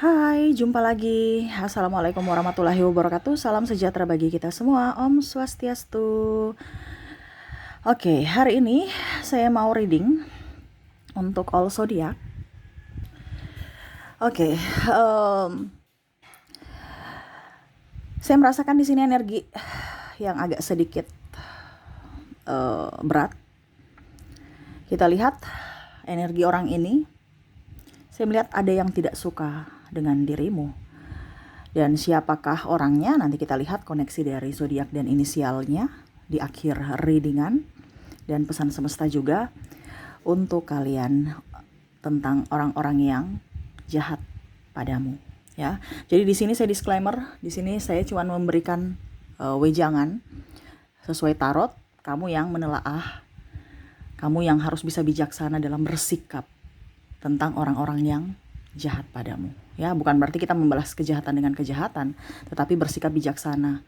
Hai, jumpa lagi. Assalamualaikum warahmatullahi wabarakatuh. Salam sejahtera bagi kita semua. Om Swastiastu. Oke, hari ini saya mau reading untuk all zodiak. Oke, saya merasakan di sini energi yang agak sedikit berat. Kita lihat energi orang ini. Saya melihat ada yang tidak suka dengan dirimu. Dan siapakah orangnya? Nanti kita lihat koneksi dari zodiak dan inisialnya di akhir readingan. Dan pesan semesta juga untuk kalian tentang orang-orang yang jahat padamu, ya. Jadi di sini saya disclaimer, di sini saya cuma memberikan wejangan sesuai tarot. Kamu yang menelaah, kamu yang harus bisa bijaksana dalam bersikap tentang orang-orang yang jahat padamu, ya. Bukan berarti kita membalas kejahatan dengan kejahatan, tetapi bersikap bijaksana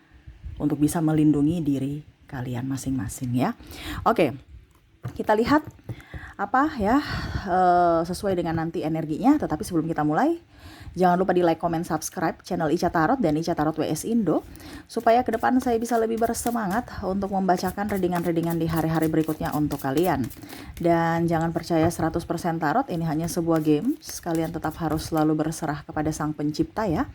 untuk bisa melindungi diri kalian masing-masing, ya. Oke, kita lihat apa ya sesuai dengan nanti energinya. Tetapi sebelum kita mulai, jangan lupa di like, comment, subscribe channel Ica Tarot dan Ica Tarot WS Indo, supaya ke depan saya bisa lebih bersemangat untuk membacakan readingan-readingan di hari-hari berikutnya untuk kalian. Dan jangan percaya 100% tarot, ini hanya sebuah game. Kalian tetap harus selalu berserah kepada Sang Pencipta, ya.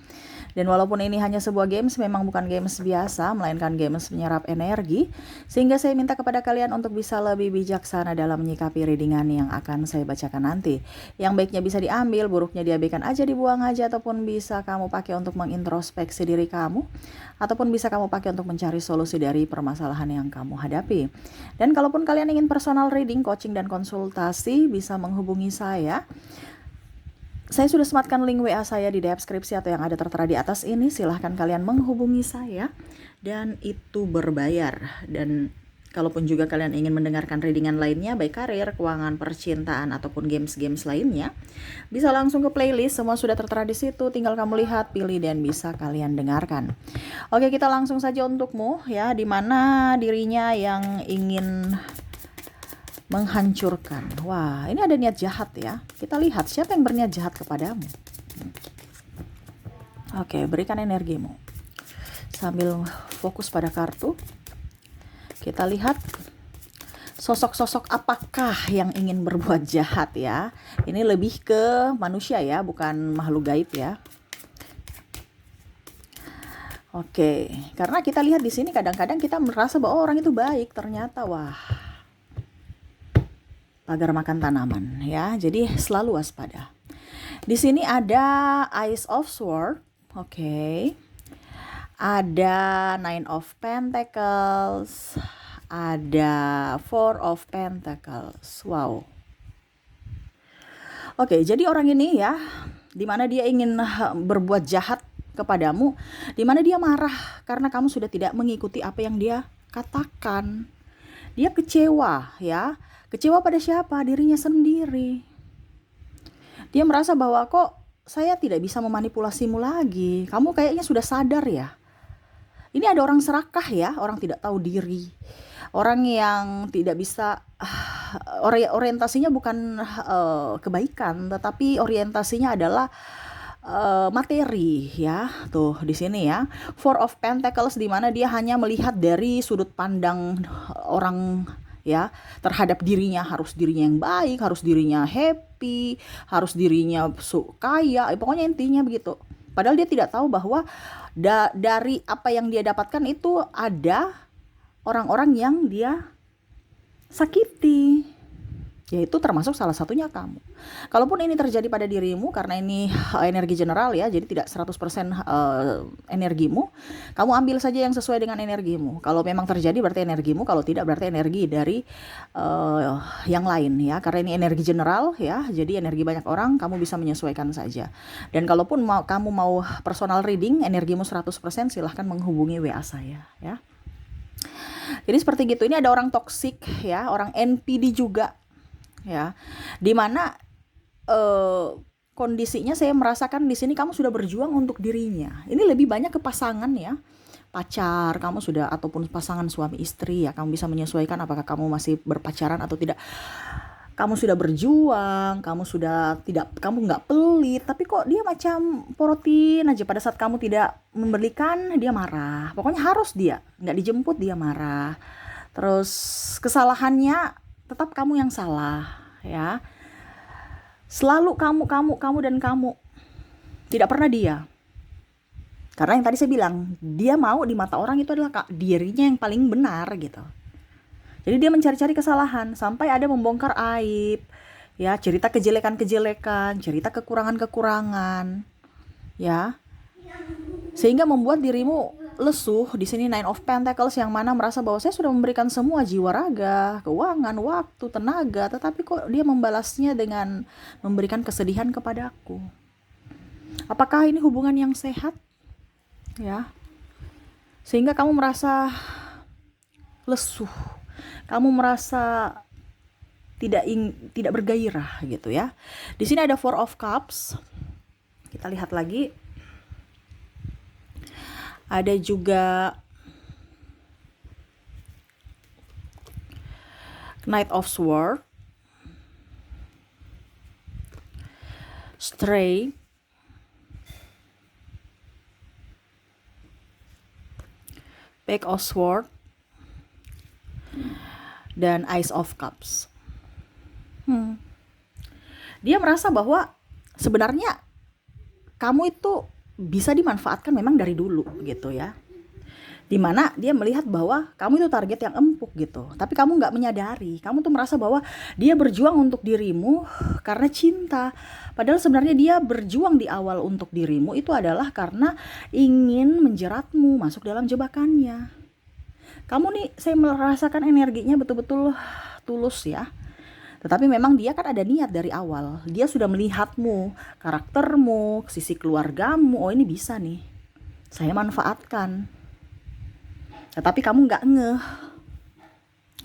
Dan walaupun ini hanya sebuah games, memang bukan games biasa, melainkan games menyerap energi. Sehingga saya minta kepada kalian untuk bisa lebih bijaksana dalam menyikapi readingan yang akan saya bacakan nanti. Yang baiknya bisa diambil, buruknya diabaikan aja, dibuang aja, ataupun bisa kamu pakai untuk mengintrospeksi diri kamu, ataupun bisa kamu pakai untuk mencari solusi dari permasalahan yang kamu hadapi. Dan kalaupun kalian ingin personal reading, coaching, dan konsultasi, bisa menghubungi saya. Saya sudah sematkan link WA saya di deskripsi atau yang ada tertera di atas ini. Silahkan kalian menghubungi saya, dan itu berbayar. Dan kalaupun juga kalian ingin mendengarkan readingan lainnya, baik karir, keuangan, percintaan, ataupun games-games lainnya, bisa langsung ke playlist. Semua sudah tertera di situ. Tinggal kamu lihat, pilih, dan bisa kalian dengarkan. Oke, kita langsung saja untukmu, ya. Dimana dirinya yang ingin menghancurkan. Wah, ini ada niat jahat, ya. Kita lihat siapa yang berniat jahat kepadamu. Oke, berikan energimu. Sambil fokus pada kartu, kita lihat sosok-sosok apakah yang ingin berbuat jahat, ya. Ini lebih ke manusia, ya, bukan makhluk gaib, ya. Oke, karena kita lihat di sini kadang-kadang kita merasa bahwa orang itu baik, ternyata wah, pagar makan tanaman, ya. Jadi selalu waspada. Di sini ada Ace of Swords, oke. Ada Nine of Pentacles, ada Four of Pentacles. Wow. Oke, jadi orang ini, ya, dimana dia ingin berbuat jahat kepadamu, dimana dia marah karena kamu sudah tidak mengikuti apa yang dia katakan. Dia kecewa, ya. Kecewa pada siapa? Dirinya sendiri. Dia merasa bahwa kok saya tidak bisa memanipulasimu lagi. Kamu kayaknya sudah sadar, ya. Ini ada orang serakah, ya, orang tidak tahu diri. Orang yang tidak bisa orientasinya bukan kebaikan, tetapi orientasinya adalah materi, ya. Tuh di sini, ya. Four of Pentacles, di mana dia hanya melihat dari sudut pandang orang, ya, terhadap dirinya. Harus dirinya yang baik, harus dirinya happy, harus dirinya kaya, pokoknya intinya begitu. Padahal dia tidak tahu bahwa dari apa yang dia dapatkan itu ada orang-orang yang dia sakiti, yaitu termasuk salah satunya kamu. Kalaupun ini terjadi pada dirimu, karena ini energi general, ya, jadi tidak 100% energimu, kamu ambil saja yang sesuai dengan energimu. Kalau memang terjadi berarti energimu, kalau tidak berarti energi dari yang lain, ya, karena ini energi general, ya, jadi energi banyak orang, kamu bisa menyesuaikan saja. Dan kalaupun kamu mau personal reading, energimu 100%, silahkan menghubungi WA saya, ya. Jadi seperti gitu. Ini ada orang toksik, ya, orang NPD juga, ya, dimana kondisinya saya merasakan di sini kamu sudah berjuang untuk dirinya. Ini lebih banyak ke pasangan, ya, pacar kamu sudah, ataupun pasangan suami istri, ya. Kamu bisa menyesuaikan apakah kamu masih berpacaran atau tidak. kamu sudah berjuang, kamu nggak pelit, tapi kok dia macam porotin aja. Pada saat kamu tidak memberikan, dia marah. Pokoknya harus dia, nggak dijemput dia marah. Terus kesalahannya tetap kamu yang salah, ya. Selalu kamu dan kamu. Tidak pernah dia. Karena yang tadi saya bilang, dia mau di mata orang itu adalah dirinya yang paling benar gitu. Jadi dia mencari-cari kesalahan sampai ada membongkar aib, ya, cerita kejelekan-kejelekan, cerita kekurangan-kekurangan, ya. Sehingga membuat dirimu lesuh. Di sini Nine of Pentacles yang mana merasa bahwa saya sudah memberikan semua jiwa raga, keuangan, waktu, tenaga, tetapi kok dia membalasnya dengan memberikan kesedihan kepadaku. Apakah ini hubungan yang sehat? Ya. Sehingga kamu merasa lesuh. Kamu merasa tidak bergairah gitu ya. Di sini ada Four of Cups. Kita lihat lagi. Ada juga Knight of Swords, Stray, Page of Swords, dan Ace of Cups. Dia merasa bahwa sebenarnya kamu itu bisa dimanfaatkan memang dari dulu gitu ya. Dimana dia melihat bahwa kamu itu target yang empuk gitu. Tapi kamu gak menyadari. Kamu tuh merasa bahwa dia berjuang untuk dirimu karena cinta. Padahal sebenarnya dia berjuang di awal untuk dirimu itu adalah karena ingin menjeratmu masuk dalam jebakannya. Kamu nih, saya merasakan energinya betul-betul tulus ya. Tetapi memang dia kan ada niat dari awal. Dia sudah melihatmu, karaktermu, sisi keluargamu. Oh ini bisa nih, saya manfaatkan. Tetapi kamu gak ngeh.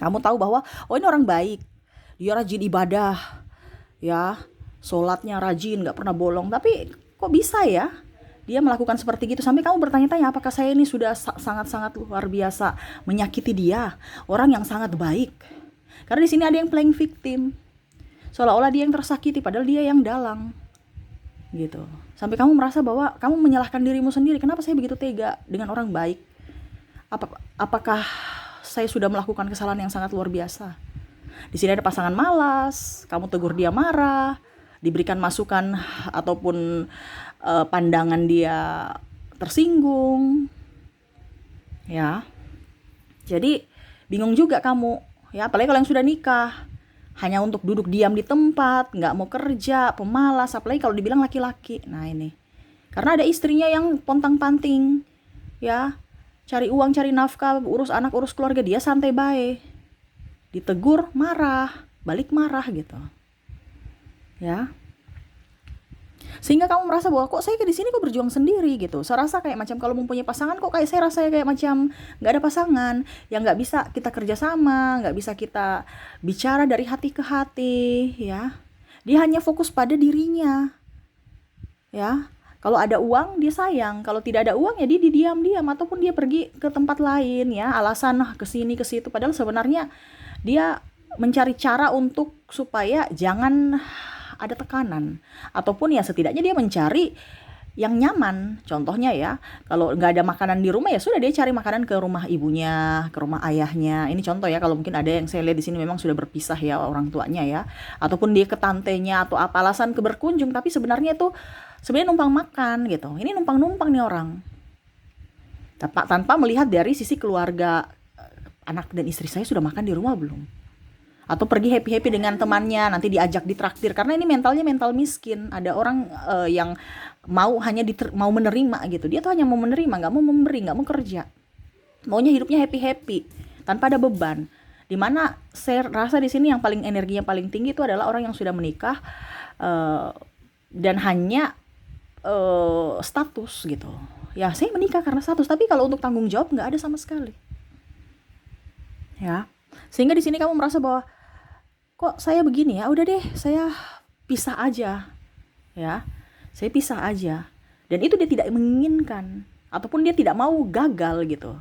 Kamu tahu bahwa oh ini orang baik, dia rajin ibadah, ya, sholatnya rajin, gak pernah bolong. Tapi kok bisa ya dia melakukan seperti gitu, sampai kamu bertanya-tanya apakah saya ini sudah sangat-sangat luar biasa menyakiti dia, orang yang sangat baik. Karena di sini ada yang playing victim, seolah-olah dia yang tersakiti padahal dia yang dalang gitu. Sampai kamu merasa bahwa kamu menyalahkan dirimu sendiri, kenapa saya begitu tega dengan orang baik? Apakah saya sudah melakukan kesalahan yang sangat luar biasa? Di sini ada pasangan malas, kamu tegur dia marah, diberikan masukan ataupun pandangan dia tersinggung, ya. Jadi bingung juga kamu, ya. Apalagi kalau yang sudah nikah, hanya untuk duduk diam di tempat, nggak mau kerja, pemalas. Apalagi kalau dibilang laki-laki. Nah ini, karena ada istrinya yang pontang-panting, ya, cari uang, cari nafkah, urus anak, urus keluarga, dia santai baik. Ditegur marah, balik marah gitu, ya. Sehingga kamu merasa bahwa kok saya di sini kok berjuang sendiri gitu. Saya rasa kayak macam kalau mempunyai pasangan kok kayak saya rasa kayak macam nggak ada pasangan, yang nggak bisa kita kerjasama, nggak bisa kita bicara dari hati ke hati, ya. Dia hanya fokus pada dirinya, ya. Kalau ada uang dia sayang, kalau tidak ada uang ya dia diam-diam ataupun dia pergi ke tempat lain, ya. Alasan ke sini ke situ, padahal sebenarnya dia mencari cara untuk supaya jangan ada tekanan, ataupun ya setidaknya dia mencari yang nyaman. Contohnya ya, kalau nggak ada makanan di rumah ya sudah dia cari makanan ke rumah ibunya, ke rumah ayahnya. Ini contoh ya, kalau mungkin ada yang saya lihat di sini memang sudah berpisah ya orang tuanya ya, ataupun dia ke tantenya atau apa alasan ke berkunjung, tapi sebenarnya itu sebenarnya numpang makan gitu. Ini numpang-numpang nih orang, tanpa melihat dari sisi keluarga, anak dan istri saya sudah makan di rumah belum, atau pergi happy-happy dengan temannya, nanti diajak ditraktir. Karena ini mentalnya mental miskin. Ada orang yang mau hanya mau menerima gitu. Dia tuh hanya mau menerima, nggak mau memberi, nggak mau kerja. Maunya hidupnya happy-happy tanpa ada beban. Dimana saya rasa di sini yang paling energinya paling tinggi itu adalah orang yang sudah menikah dan hanya status gitu. Ya saya menikah karena status, tapi kalau untuk tanggung jawab nggak ada sama sekali. Ya. Sehingga di sini kamu merasa bahwa kok saya begini ya, udah deh saya pisah aja, ya, saya pisah aja. Dan itu dia tidak menginginkan, ataupun dia tidak mau gagal gitu.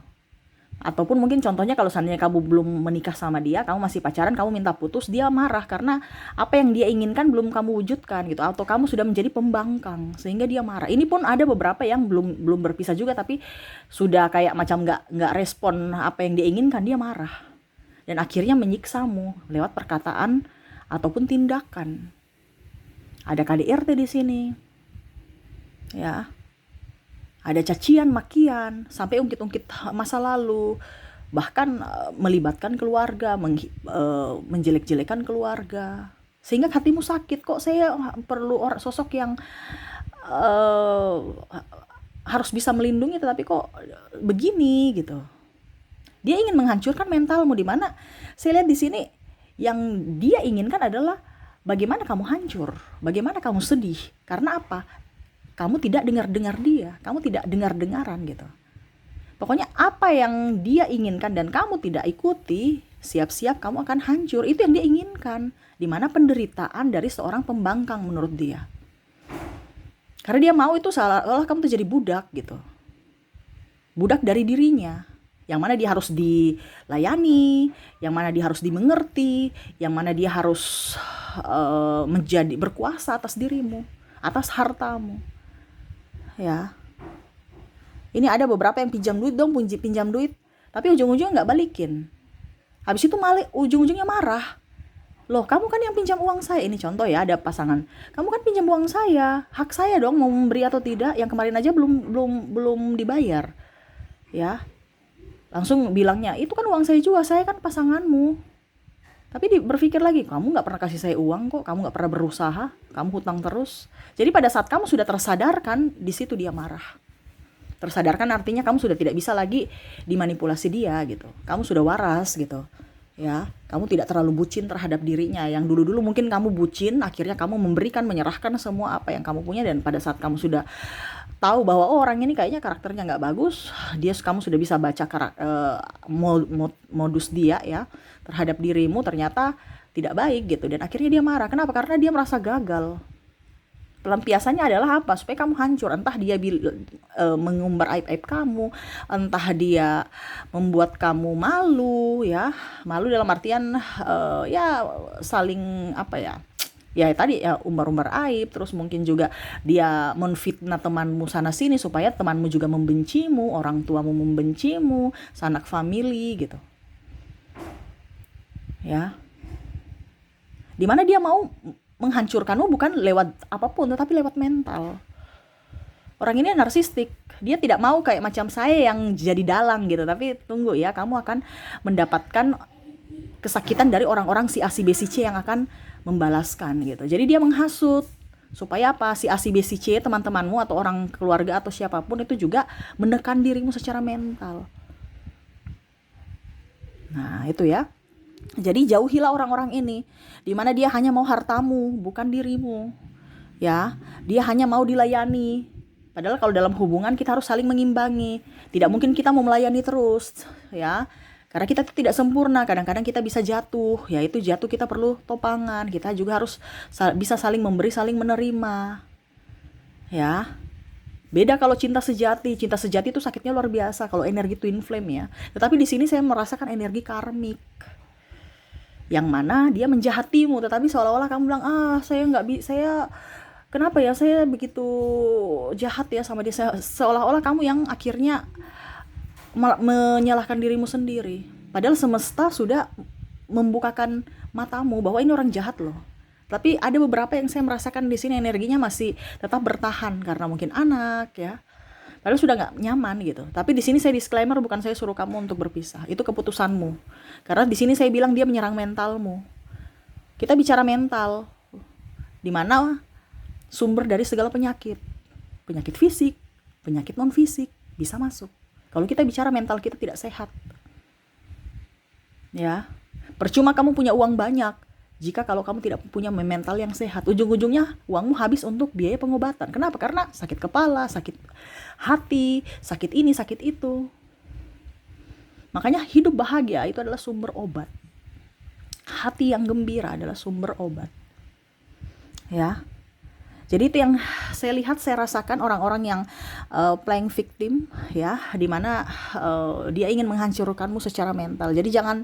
Ataupun mungkin contohnya kalau seandainya kamu belum menikah sama dia, kamu masih pacaran, kamu minta putus, dia marah karena apa yang dia inginkan belum kamu wujudkan gitu, atau kamu sudah menjadi pembangkang sehingga dia marah. Ini pun ada beberapa yang belum berpisah juga tapi sudah kayak macam nggak respon apa yang dia inginkan, dia marah dan akhirnya menyiksamu lewat perkataan ataupun tindakan. Ada KDRT di sini, ya. Ada cacian, makian, sampai ungkit-ungkit masa lalu, bahkan melibatkan keluarga, menjelek-jelekan keluarga, sehingga hatimu sakit. Kok saya perlu sosok yang uh, harus bisa melindungi, tetapi kok begini gitu. Dia ingin menghancurkan mentalmu, di mana saya lihat di sini yang dia inginkan adalah bagaimana kamu hancur, bagaimana kamu sedih. Karena apa? Kamu tidak dengar-dengar dia, kamu tidak dengar-dengaran gitu. Pokoknya apa yang dia inginkan dan kamu tidak ikuti, siap-siap kamu akan hancur. Itu yang dia inginkan. Dimana penderitaan dari seorang pembangkang menurut dia. Karena dia mau itu seolah kamu tuh jadi budak gitu. Budak dari dirinya. Yang mana dia harus dilayani, yang mana dia harus dimengerti, yang mana dia harus menjadi berkuasa atas dirimu, atas hartamu. Ya, ini ada beberapa yang pinjam duit dong, pinjam duit, tapi ujung-ujungnya nggak balikin. Habis itu malah ujung-ujungnya marah. Loh, kamu kan yang pinjam uang saya. Ini contoh ya, ada pasangan. Kamu kan pinjam uang saya, hak saya dong mau memberi atau tidak. Yang kemarin aja belum dibayar. Ya, langsung bilangnya itu kan uang saya juga, saya kan pasanganmu. Tapi berpikir lagi, kamu nggak pernah kasih saya uang kok, kamu nggak pernah berusaha, kamu hutang terus. Jadi pada saat kamu sudah tersadarkan, di situ dia marah. Tersadarkan artinya kamu sudah tidak bisa lagi dimanipulasi dia gitu. Kamu sudah waras gitu. Ya, kamu tidak terlalu bucin terhadap dirinya. Yang dulu-dulu mungkin kamu bucin, akhirnya kamu memberikan, menyerahkan semua apa yang kamu punya, dan pada saat kamu sudah tahu bahwa orang ini kayaknya karakternya nggak bagus, kamu sudah bisa baca modus dia ya terhadap dirimu, ternyata tidak baik gitu, dan akhirnya dia marah. Kenapa? Karena dia merasa gagal. Pelampiasannya adalah apa? Supaya kamu hancur. Entah dia mengumbar aib-aib kamu, entah dia membuat kamu malu ya. Malu dalam artian ya saling apa ya? Ya tadi ya, umbar-umbar aib. Terus mungkin juga dia menfitnah temanmu sana sini supaya temanmu juga membencimu, orang tuamu membencimu, sanak famili gitu. Ya. Dimana dia mau menghancurkanmu bukan lewat apapun, tetapi lewat mental. Orang ini narsistik. Dia tidak mau kayak macam saya yang jadi dalang gitu. Tapi tunggu ya, kamu akan mendapatkan kesakitan dari orang-orang si A, si B, si C yang akan membalaskan gitu. Jadi dia menghasut. Supaya apa? Si A, si B, si C, teman-temanmu atau orang keluarga atau siapapun itu juga menekan dirimu secara mental. Nah itu ya. Jadi jauhilah orang-orang ini, di mana dia hanya mau hartamu, bukan dirimu. Ya, dia hanya mau dilayani. Padahal kalau dalam hubungan kita harus saling mengimbangi. Tidak mungkin kita mau melayani terus, ya. Karena kita tidak sempurna, kadang-kadang kita bisa jatuh. Ya itu jatuh kita perlu topangan. Kita juga harus bisa saling memberi, saling menerima. Ya. Beda kalau cinta sejati. Cinta sejati itu sakitnya luar biasa kalau energi twin flame ya. Tetapi di sini saya merasakan energi karmik. Yang mana dia menjahatimu, tetapi seolah-olah kamu bilang, saya kenapa ya saya begitu jahat ya sama dia. Seolah-olah kamu yang akhirnya menyalahkan dirimu sendiri. Padahal semesta sudah membukakan matamu bahwa ini orang jahat loh. Tapi ada beberapa yang saya merasakan di sini energinya masih tetap bertahan karena mungkin anak ya. Padahal sudah nggak nyaman gitu. Tapi di sini saya disclaimer, bukan saya suruh kamu untuk berpisah. Itu keputusanmu. Karena di sini saya bilang dia menyerang mentalmu. Kita bicara mental, di mana sumber dari segala penyakit. Penyakit fisik, penyakit non fisik bisa masuk. Kalau kita bicara mental kita tidak sehat. Ya. Percuma kamu punya uang banyak jika kalau kamu tidak punya mental yang sehat. Ujung-ujungnya uangmu habis untuk biaya pengobatan. Kenapa? Karena sakit kepala, sakit hati, sakit ini, sakit itu. Makanya hidup bahagia itu adalah sumber obat. Hati yang gembira adalah sumber obat. Ya. Jadi itu yang saya lihat, saya rasakan orang-orang yang playing victim, ya, dimana dia ingin menghancurkanmu secara mental. Jadi jangan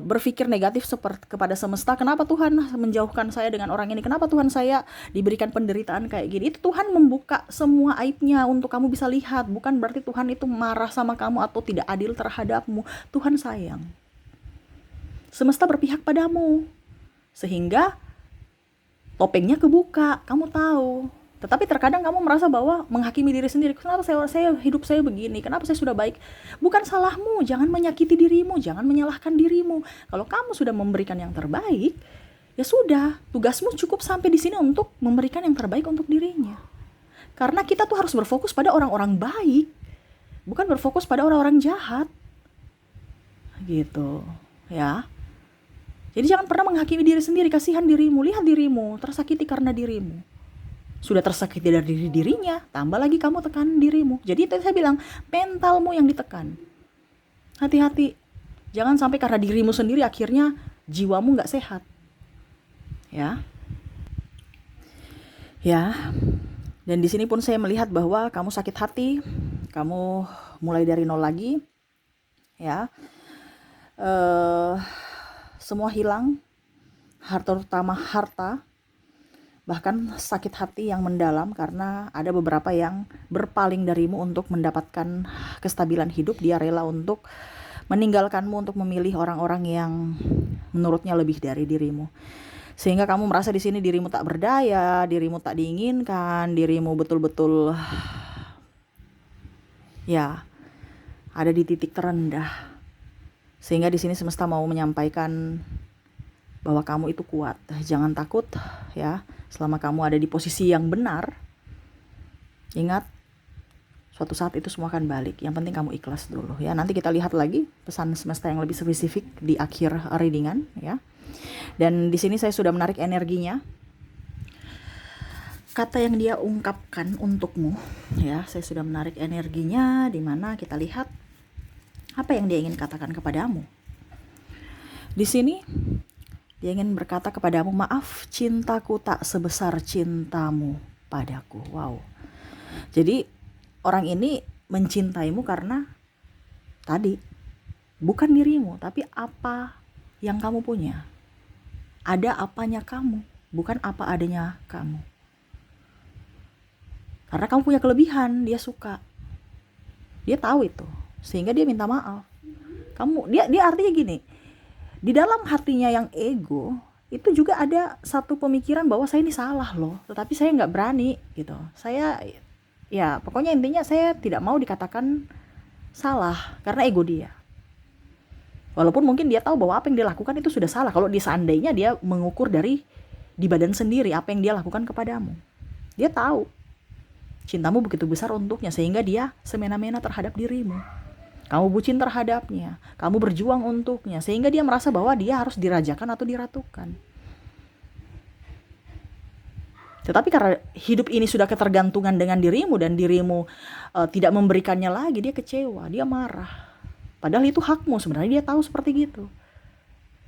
berpikir negatif seperti kepada semesta. Kenapa Tuhan menjauhkan saya dengan orang ini? Kenapa Tuhan saya diberikan penderitaan kayak gini? Itu Tuhan membuka semua aibnya untuk kamu bisa lihat. Bukan berarti Tuhan itu marah sama kamu atau tidak adil terhadapmu. Tuhan sayang. Semesta berpihak padamu, sehingga topengnya kebuka, kamu tahu. Tetapi terkadang kamu merasa bahwa menghakimi diri sendiri. Kenapa saya hidup saya begini? Kenapa saya sudah baik? Bukan salahmu. Jangan menyakiti dirimu. Jangan menyalahkan dirimu. Kalau kamu sudah memberikan yang terbaik, ya sudah. Tugasmu cukup sampai di sini untuk memberikan yang terbaik untuk dirinya. Karena kita tuh harus berfokus pada orang-orang baik, bukan berfokus pada orang-orang jahat. Gitu, ya. Jadi jangan pernah menghakimi diri sendiri. Kasihan dirimu. Lihat dirimu tersakiti karena dirimu. Sudah tersakiti dari dirinya, tambah lagi kamu tekan dirimu. Jadi itu saya bilang, mentalmu yang ditekan. Hati-hati, jangan sampai karena dirimu sendiri akhirnya jiwamu nggak sehat. Ya, dan di sini pun saya melihat bahwa kamu sakit hati, kamu mulai dari nol lagi, ya. Semua hilang, terutama harta. Bahkan sakit hati yang mendalam karena ada beberapa yang berpaling darimu untuk mendapatkan kestabilan hidup. Dia rela untuk meninggalkanmu untuk memilih orang-orang yang menurutnya lebih dari dirimu. Sehingga kamu merasa di sini dirimu tak berdaya, dirimu tak diinginkan, dirimu betul-betul ya ada di titik terendah. Sehingga di sini semesta mau menyampaikan bahwa kamu itu kuat. Jangan takut, ya. Selama kamu ada di posisi yang benar, ingat, suatu saat itu semua akan balik. Yang penting kamu ikhlas dulu, ya. Nanti kita lihat lagi pesan semesta yang lebih spesifik di akhir readingan, ya. Dan di sini saya sudah menarik energinya. Kata yang dia ungkapkan untukmu, ya. Saya sudah menarik energinya, di mana kita lihat apa yang dia ingin katakan kepadamu. Di sini dia ingin berkata kepadamu, maaf, cintaku tak sebesar cintamu padaku. Wow. Jadi orang ini mencintaimu karena tadi bukan dirimu, tapi apa yang kamu punya. Ada apanya kamu, bukan apa adanya kamu. Karena kamu punya kelebihan, dia suka. Dia tahu itu, sehingga dia minta maaf. Dia artinya gini. Di dalam hatinya yang ego, itu juga ada satu pemikiran bahwa saya ini salah loh, tetapi saya nggak berani gitu. Saya, ya pokoknya intinya saya tidak mau dikatakan salah karena ego dia. Walaupun mungkin dia tahu bahwa apa yang dia lakukan itu sudah salah. Kalau seandainya dia mengukur dari di badan sendiri apa yang dia lakukan kepadamu. Dia tahu cintamu begitu besar untuknya sehingga dia semena-mena terhadap dirimu. Kamu bucin terhadapnya, kamu berjuang untuknya, sehingga dia merasa bahwa dia harus dirajakan atau diratukan. Tetapi karena hidup ini sudah ketergantungan dengan dirimu dan dirimu tidak memberikannya lagi, dia kecewa, dia marah. Padahal itu hakmu, sebenarnya dia tahu seperti gitu.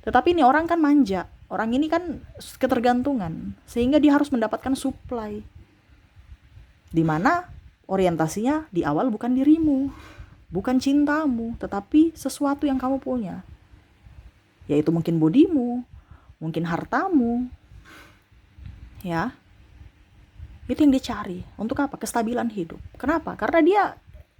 Tetapi ini orang kan manja, orang ini kan ketergantungan, sehingga dia harus mendapatkan supply. Dimana orientasinya di awal bukan dirimu, bukan cintamu, tetapi sesuatu yang kamu punya. Yaitu mungkin bodimu, mungkin hartamu. Ya. Itu yang dia cari. Untuk apa? Kestabilan hidup. Kenapa? Karena dia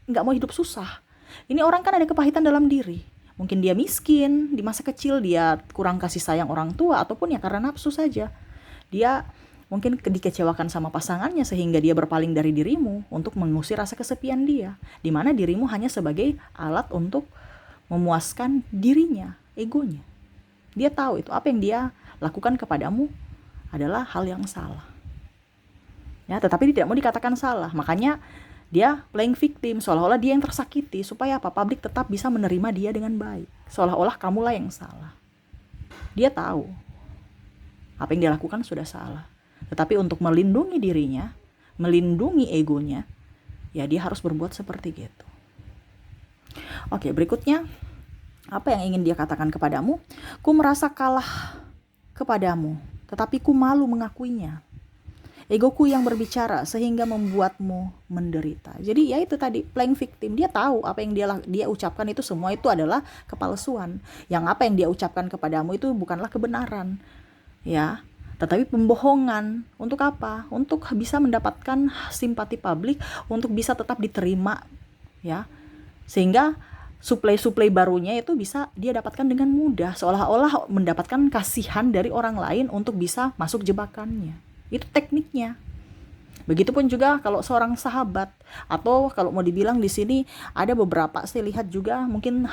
nggak mau hidup susah. Ini orang kan ada kepahitan dalam diri. Mungkin dia miskin, di masa kecil dia kurang kasih sayang orang tua, ataupun ya karena nafsu saja. Dia mungkin dikecewakan sama pasangannya sehingga dia berpaling dari dirimu untuk mengusir rasa kesepian dia. Di mana dirimu hanya sebagai alat untuk memuaskan dirinya, egonya. Dia tahu itu apa yang dia lakukan kepadamu adalah hal yang salah. Ya, tetapi dia tidak mau dikatakan salah. Makanya dia playing victim, seolah-olah dia yang tersakiti supaya apa? Publik tetap bisa menerima dia dengan baik. Seolah-olah kamulah yang salah. Dia tahu apa yang dia lakukan sudah salah. Tetapi untuk melindungi dirinya, melindungi egonya, ya dia harus berbuat seperti gitu. Oke, berikutnya, apa yang ingin dia katakan kepadamu? Ku merasa kalah kepadamu, tetapi ku malu mengakuinya. Egoku yang berbicara sehingga membuatmu menderita. Jadi ya itu tadi, playing victim. Dia tahu apa yang dia ucapkan itu semua itu adalah kepalsuan. Yang apa yang dia ucapkan kepadamu itu bukanlah kebenaran. Ya, tetapi pembohongan. Untuk apa? Untuk bisa mendapatkan simpati publik, untuk bisa tetap diterima, ya. Sehingga suplai-suplai barunya itu bisa dia dapatkan dengan mudah, seolah-olah mendapatkan kasihan dari orang lain untuk bisa masuk jebakannya. Itu tekniknya. Begitupun juga kalau seorang sahabat, atau kalau mau dibilang di sini ada beberapa saya lihat juga mungkin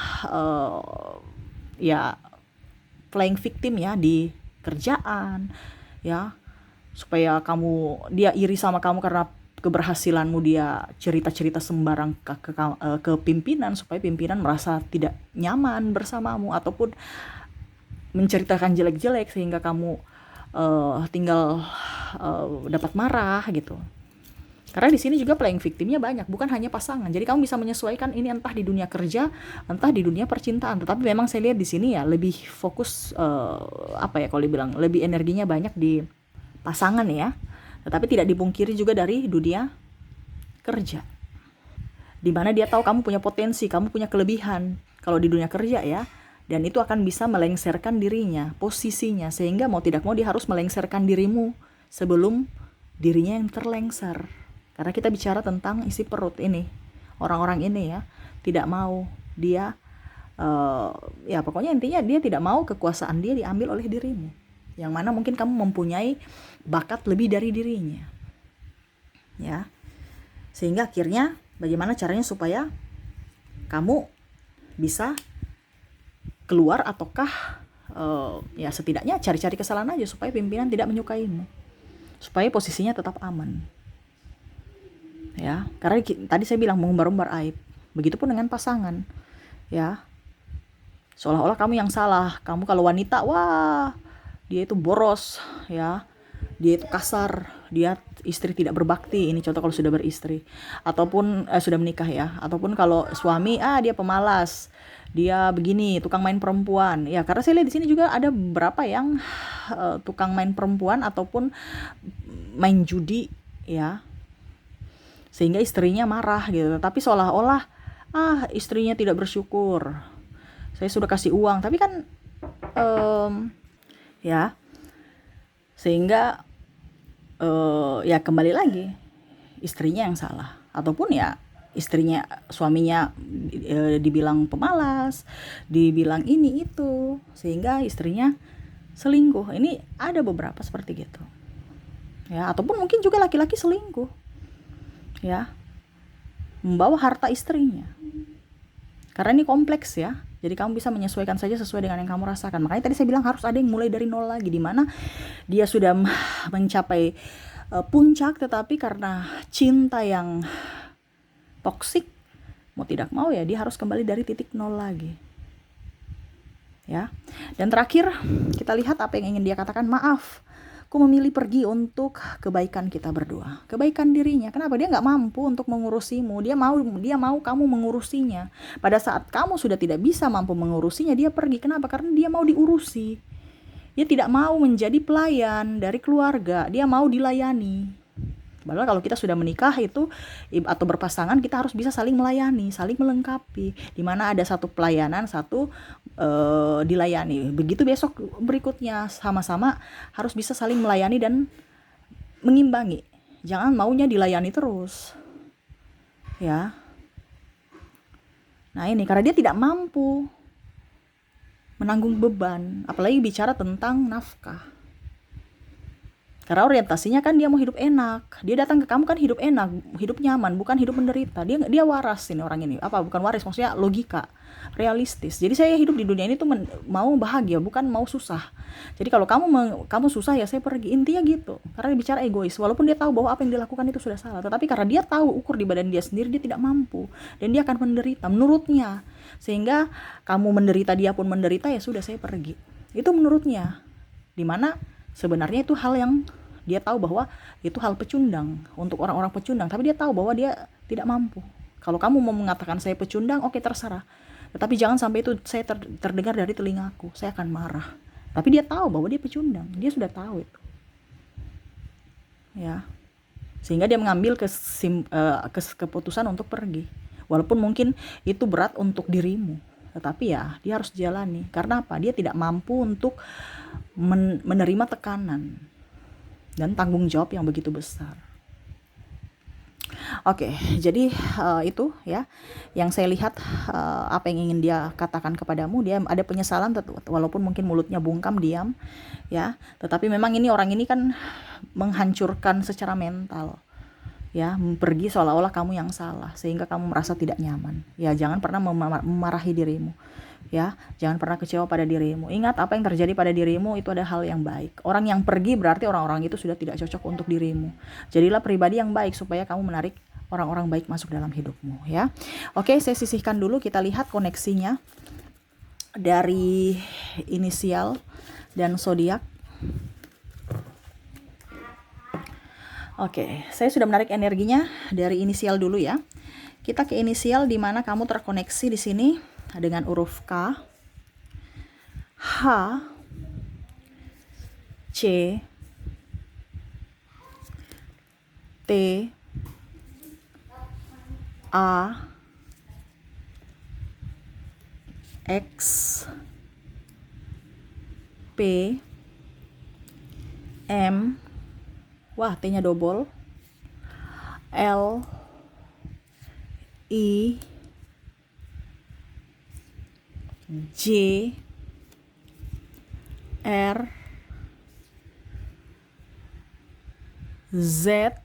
ya playing victim ya di kerjaan, ya, supaya dia iri sama kamu karena keberhasilanmu, dia cerita-cerita sembarang ke pimpinan supaya pimpinan merasa tidak nyaman bersamamu, ataupun menceritakan jelek-jelek sehingga kamu tinggal dapat marah gitu. Karena di sini juga playing victimnya banyak, bukan hanya pasangan. Jadi kamu bisa menyesuaikan ini entah di dunia kerja, entah di dunia percintaan. Tetapi memang saya lihat di sini ya lebih fokus apa ya kalau dibilang lebih energinya banyak di pasangan ya. Tetapi tidak dipungkiri juga dari dunia kerja, di mana dia tahu kamu punya potensi, kamu punya kelebihan kalau di dunia kerja ya, dan itu akan bisa melengsarkan dirinya, posisinya, sehingga mau tidak mau dia harus melengsarkan dirimu sebelum dirinya yang terlengsar. Karena kita bicara tentang isi perut ini, orang-orang ini ya tidak mau dia ya pokoknya intinya dia tidak mau kekuasaan dia diambil oleh dirimu, yang mana mungkin kamu mempunyai bakat lebih dari dirinya, ya. Sehingga akhirnya bagaimana caranya supaya kamu bisa keluar, ataukah ya setidaknya cari-cari kesalahan aja supaya pimpinan tidak menyukaimu, supaya posisinya tetap aman, ya. Karena tadi saya bilang mengumbar-umbar aib. Begitupun dengan pasangan, ya, seolah-olah kamu yang salah. Kamu kalau wanita, wah dia itu boros, ya, dia itu kasar, dia istri tidak berbakti. Ini contoh kalau sudah beristri, ataupun sudah menikah ya. Ataupun kalau suami, dia pemalas, dia begini, tukang main perempuan. Ya, karena saya lihat di sini juga ada beberapa yang tukang main perempuan ataupun main judi, ya. Sehingga istrinya marah gitu. Tapi seolah-olah istrinya tidak bersyukur. Saya sudah kasih uang, tapi kan ya, sehingga ya kembali lagi istrinya yang salah, ataupun ya suaminya dibilang pemalas, dibilang ini itu, sehingga istrinya selingkuh. Ini ada beberapa seperti gitu, ya. Ataupun mungkin juga laki-laki selingkuh, ya, membawa harta istrinya. Karena ini kompleks ya. Jadi kamu bisa menyesuaikan saja sesuai dengan yang kamu rasakan. Makanya tadi saya bilang harus ada yang mulai dari nol lagi, di mana dia sudah mencapai puncak, tetapi karena cinta yang toksik, mau tidak mau ya dia harus kembali dari titik nol lagi, ya. Dan terakhir kita lihat apa yang ingin dia katakan. Maaf, aku memilih pergi untuk kebaikan kita berdua, kebaikan dirinya. Kenapa? Dia nggak mampu untuk mengurusimu. Dia mau kamu mengurusinya. Pada saat kamu sudah tidak bisa mampu mengurusinya, dia pergi. Kenapa? Karena dia mau diurusi. Dia tidak mau menjadi pelayan dari keluarga. Dia mau dilayani. Padahal kalau kita sudah menikah itu atau berpasangan, kita harus bisa saling melayani, saling melengkapi. Di mana ada satu pelayanan, satu dilayani. Begitu besok berikutnya, sama-sama harus bisa saling melayani dan mengimbangi. Jangan maunya dilayani terus, ya. Nah ini karena dia tidak mampu menanggung beban, apalagi bicara tentang nafkah. Karena orientasinya kan dia mau hidup enak. Dia datang ke kamu kan hidup enak, hidup nyaman, bukan hidup menderita. Dia waras ini orang ini. Apa? Bukan waras, maksudnya logika, realistis. Jadi saya hidup di dunia ini tuh mau bahagia, bukan mau susah. Jadi kalau kamu susah ya saya pergi. Intinya gitu. Karena dia bicara egois. Walaupun dia tahu bahwa apa yang dilakukan itu sudah salah, tetapi karena dia tahu ukur di badan dia sendiri, dia tidak mampu dan dia akan menderita menurutnya. Sehingga kamu menderita, dia pun menderita, ya sudah saya pergi. Itu menurutnya. Dimana sebenarnya itu hal yang dia tahu bahwa itu hal pecundang untuk orang-orang pecundang, tapi dia tahu bahwa dia tidak mampu. Kalau kamu mau mengatakan saya pecundang, oke, terserah. Tetapi jangan sampai itu saya terdengar dari telingaku, saya akan marah. Tapi dia tahu bahwa dia pecundang, dia sudah tahu itu. ya. Sehingga dia mengambil keputusan untuk pergi. Walaupun mungkin itu berat untuk dirimu, tetapi ya dia harus jalani. Karena apa? Dia tidak mampu untuk menerima tekanan dan tanggung jawab yang begitu besar. Oke, jadi itu ya yang saya lihat, apa yang ingin dia katakan kepadamu. Dia ada penyesalan, walaupun mungkin mulutnya bungkam, diam ya, tetapi memang orang ini kan menghancurkan secara mental ya, pergi seolah-olah kamu yang salah sehingga kamu merasa tidak nyaman. Ya, jangan pernah memarahi dirimu. Ya, jangan pernah kecewa pada dirimu. Ingat, apa yang terjadi pada dirimu itu ada hal yang baik. Orang yang pergi berarti orang-orang itu sudah tidak cocok untuk dirimu. Jadilah pribadi yang baik supaya kamu menarik orang-orang baik masuk dalam hidupmu ya. Oke, saya sisihkan dulu, kita lihat koneksinya dari inisial dan zodiak. Oke, saya sudah menarik energinya dari inisial dulu ya. Kita ke inisial di mana kamu terkoneksi di sini dengan huruf K, H, C, T, A, X, P, M, wah T-nya double, L, I, J, R, Z,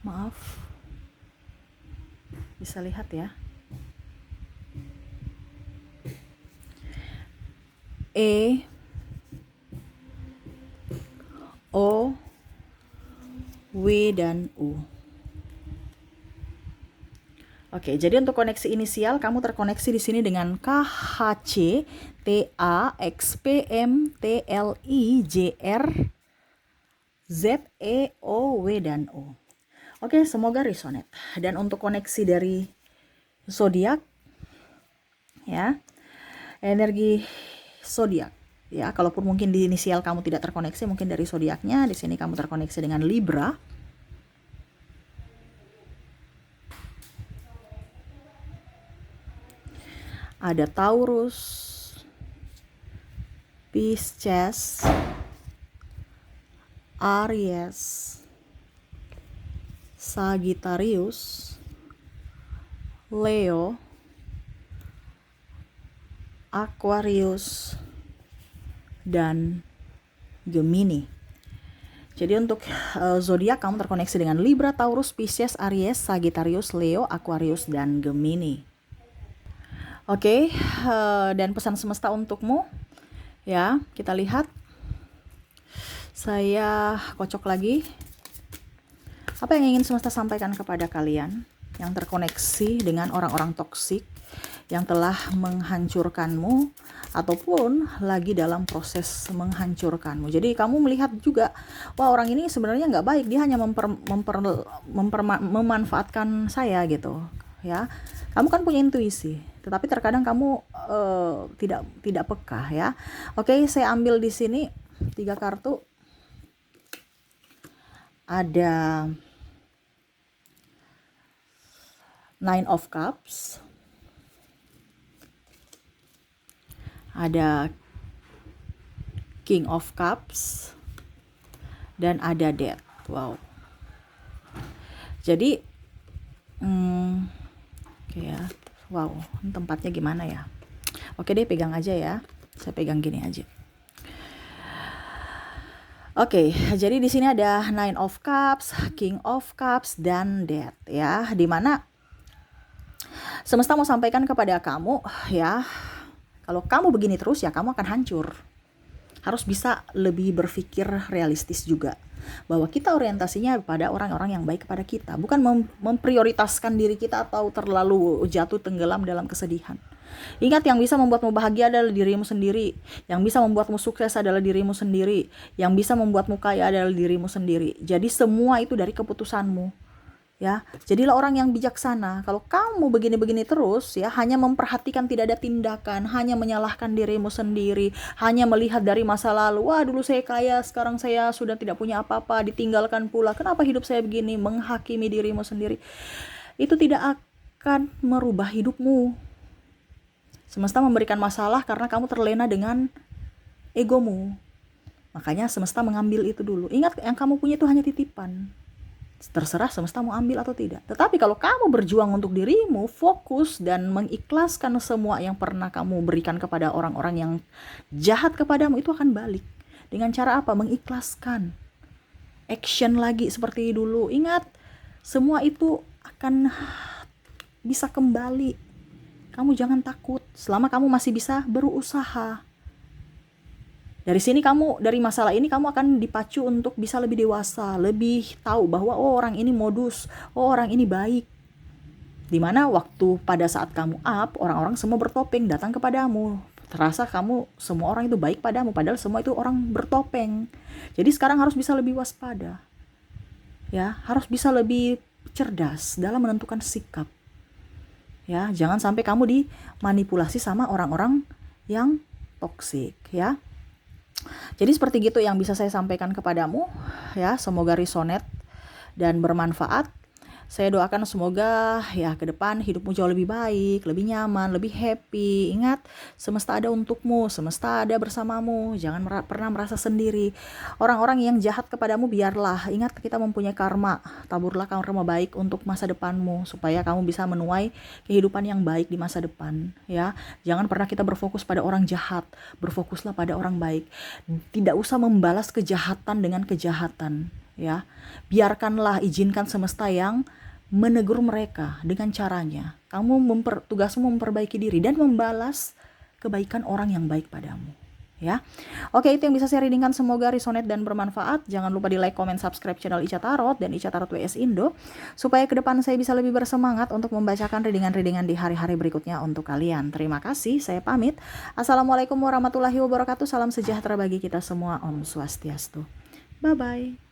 maaf, bisa lihat ya, E, O, W, dan U. Oke, jadi untuk koneksi inisial kamu terkoneksi di sini dengan KHC, TA, XPM, TLI, JR, ZE, OW, dan O. Oke, semoga resonate. Dan untuk koneksi dari zodiak ya, energi zodiak ya, kalaupun mungkin di inisial kamu tidak terkoneksi, mungkin dari zodiaknya di sini kamu terkoneksi dengan Libra. Ada Taurus, Pisces, Aries, Sagittarius, Leo, Aquarius, dan Gemini. Jadi untuk zodiak kamu terkoneksi dengan Libra, Taurus, Pisces, Aries, Sagittarius, Leo, Aquarius, dan Gemini. Oke, dan pesan semesta untukmu ya, kita lihat. Saya kocok lagi. Apa yang ingin semesta sampaikan kepada kalian yang terkoneksi dengan orang-orang toksik yang telah menghancurkanmu ataupun lagi dalam proses menghancurkanmu. Jadi kamu melihat juga, wah orang ini sebenarnya nggak baik, dia hanya memanfaatkan saya gitu ya. Kamu kan punya intuisi, tetapi terkadang kamu tidak peka ya. Oke, saya ambil di sini 3 kartu. Ada Nine of Cups, ada King of Cups, dan ada Death. Wow. Jadi oke ya. Wow, tempatnya gimana ya? Oke deh, pegang aja ya. Saya pegang gini aja. Oke, jadi di sini ada Nine of Cups, King of Cups, dan Death ya. Dimana semesta mau sampaikan kepada kamu ya, kalau kamu begini terus ya kamu akan hancur. Harus bisa lebih berpikir realistis juga, bahwa kita orientasinya pada orang-orang yang baik kepada kita, bukan memprioritaskan diri kita atau terlalu jatuh tenggelam dalam kesedihan. Ingat, yang bisa membuatmu bahagia adalah dirimu sendiri, yang bisa membuatmu sukses adalah dirimu sendiri, yang bisa membuatmu kaya adalah dirimu sendiri. Jadi semua itu dari keputusanmu Ya, jadilah orang yang bijaksana. Kalau kamu begini-begini terus ya, hanya memperhatikan tidak ada tindakan, hanya menyalahkan dirimu sendiri, hanya melihat dari masa lalu, wah dulu saya kaya, sekarang saya sudah tidak punya apa-apa, ditinggalkan pula, kenapa hidup saya begini, menghakimi dirimu sendiri. Itu tidak akan merubah hidupmu. Semesta memberikan masalah karena kamu terlena dengan egomu. Makanya semesta mengambil itu dulu. Ingat, yang kamu punya itu hanya titipan. Terserah semesta mau ambil atau tidak. Tetapi kalau kamu berjuang untuk dirimu, fokus dan mengikhlaskan semua yang pernah kamu berikan kepada orang-orang yang jahat kepadamu, itu akan balik. Dengan cara apa? Mengikhlaskan. Action lagi seperti dulu. Ingat, semua itu akan bisa kembali. Kamu jangan takut selama kamu masih bisa berusaha. Dari sini kamu, dari masalah ini kamu akan dipacu untuk bisa lebih dewasa, lebih tahu bahwa oh orang ini modus, oh orang ini baik. Dimana waktu pada saat kamu up, orang-orang semua bertopeng datang kepadamu. Terasa kamu, semua orang itu baik padamu, padahal semua itu orang bertopeng. Jadi sekarang harus bisa lebih waspada. Ya, harus bisa lebih cerdas dalam menentukan sikap. Ya, jangan sampai kamu dimanipulasi sama orang-orang yang toksik, ya. Jadi seperti gitu yang bisa saya sampaikan kepadamu, ya, semoga resonate dan bermanfaat. Saya doakan semoga ya ke depan hidupmu jauh lebih baik, lebih nyaman, lebih happy. Ingat, semesta ada untukmu, semesta ada bersamamu. Jangan pernah merasa sendiri. Orang-orang yang jahat kepadamu biarlah. Ingat, kita mempunyai karma. Taburlah karma baik untuk masa depanmu supaya kamu bisa menuai kehidupan yang baik di masa depan, ya. Jangan pernah kita berfokus pada orang jahat, berfokuslah pada orang baik. Tidak usah membalas kejahatan dengan kejahatan, ya. Biarkanlah, izinkan semesta yang menegur mereka dengan caranya. Kamu tugasmu memperbaiki diri dan membalas kebaikan orang yang baik padamu, ya. Oke, itu yang bisa saya readingkan, semoga resonate dan bermanfaat. Jangan lupa di like, comment, subscribe channel Ica Tarot dan Ica Tarot WS Indo supaya ke depan saya bisa lebih bersemangat untuk membacakan readingan-readingan di hari-hari berikutnya untuk kalian. Terima kasih, saya pamit. Assalamualaikum warahmatullahi wabarakatuh. Salam sejahtera bagi kita semua. Om Swastiastu. Bye bye.